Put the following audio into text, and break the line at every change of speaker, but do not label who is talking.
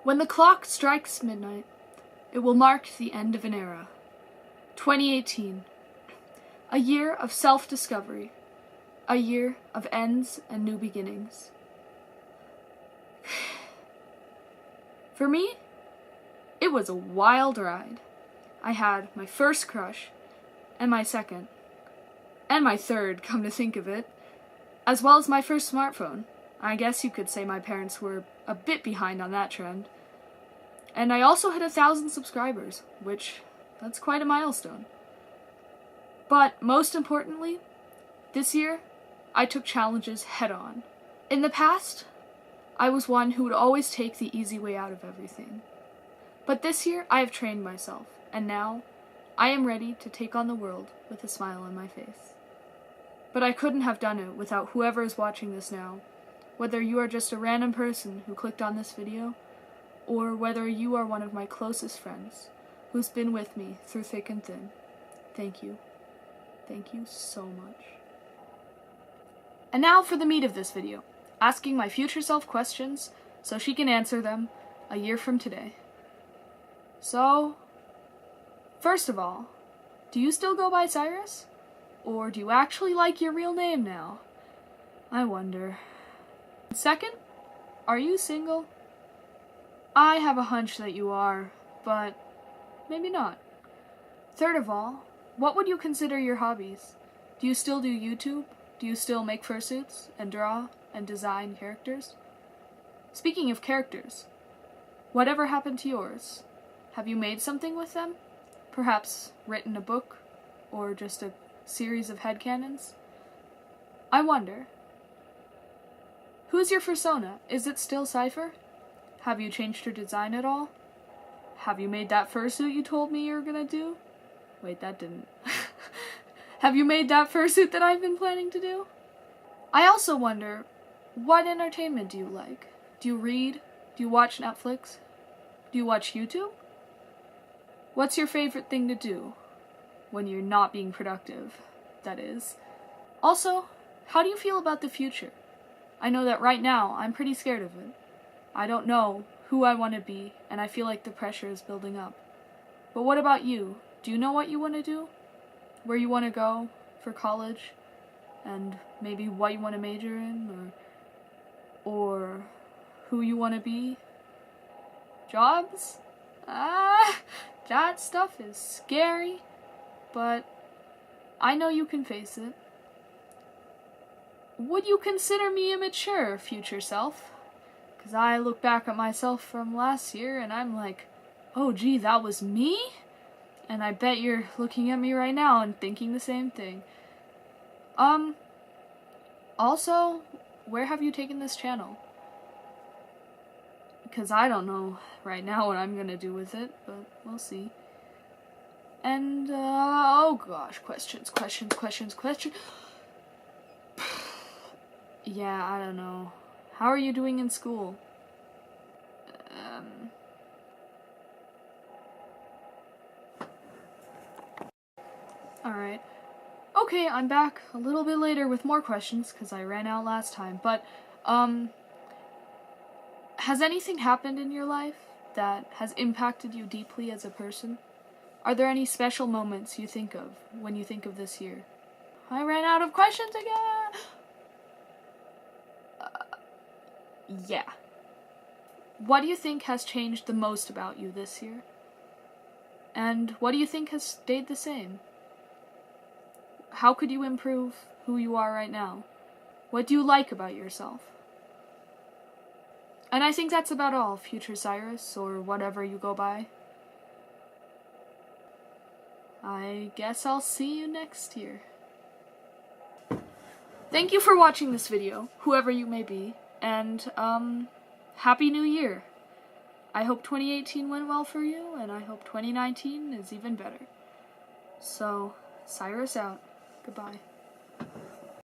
When the clock strikes midnight, it will mark the end of an era. 2018. A year of self-discovery. A year of ends and new beginnings. For me, it was a wild ride. I had my first crush, and my second, and my third, come to think of it, as well as my first smartphone. I guess you could say my parents were a bit behind on that trend. And I also had 1,000 subscribers, which, that's quite a milestone. But most importantly, this year, I took challenges head on. In the past, I was one who would always take the easy way out of everything. But this year, I have trained myself, and now, I am ready to take on the world with a smile on my face. But I couldn't have done it without whoever is watching this now, whether you are just a random person who clicked on this video, or whether you are one of my closest friends who's been with me through thick and thin. Thank you. Thank you so much. And now for the meat of this video, asking my future self questions so she can answer them a year from today. So, first of all, do you still go by Cyrus? Or do you actually like your real name now? I wonder. Second, are you single? I have a hunch that you are, but maybe not. Third of all, what would you consider your hobbies? Do you still do YouTube? Do you still make fursuits and draw and design characters? Speaking of characters, whatever happened to yours? Have you made something with them? Perhaps written a book? Or just a series of headcanons? I wonder. Who's your persona? Is it still Cypher? Have you changed your design at all? Have you made that fursuit you told me you were gonna do? Wait, that didn't. Have you made that fursuit that I've been planning to do? I also wonder, what entertainment do you like? Do you read? Do you watch Netflix? Do you watch YouTube? What's your favorite thing to do? When you're not being productive, that is. Also, how do you feel about the future? I know that right now, I'm pretty scared of it. I don't know who I want to be, and I feel like the pressure is building up. But what about you? Do you know what you want to do? Where you want to go for college? And maybe what you want to major in? Or who you want to be? Jobs? That stuff is scary, but I know you can face it. Would you consider me immature, future self? Because I look back at myself from last year and I'm like, oh gee, that was me? And I bet you're looking at me right now and thinking the same thing. Also, where have you taken this channel? Because I don't know right now what I'm gonna do with it, but we'll see. And, oh gosh, questions. Yeah, I don't know. How are you doing in school? Alright. Okay, I'm back a little bit later with more questions, because I ran out last time, but, has anything happened in your life that has impacted you deeply as a person? Are there any special moments you think of when you think of this year? I ran out of questions again! Yeah. What do you think has changed the most about you this year? And what do you think has stayed the same? How could you improve who you are right now? What do you like about yourself? And I think that's about all, future Cyrus, or whatever you go by. I guess I'll see you next year. Thank you for watching this video, whoever you may be, and, Happy New Year! I hope 2018 went well for you, and I hope 2019 is even better. So, Cyrus out. Goodbye.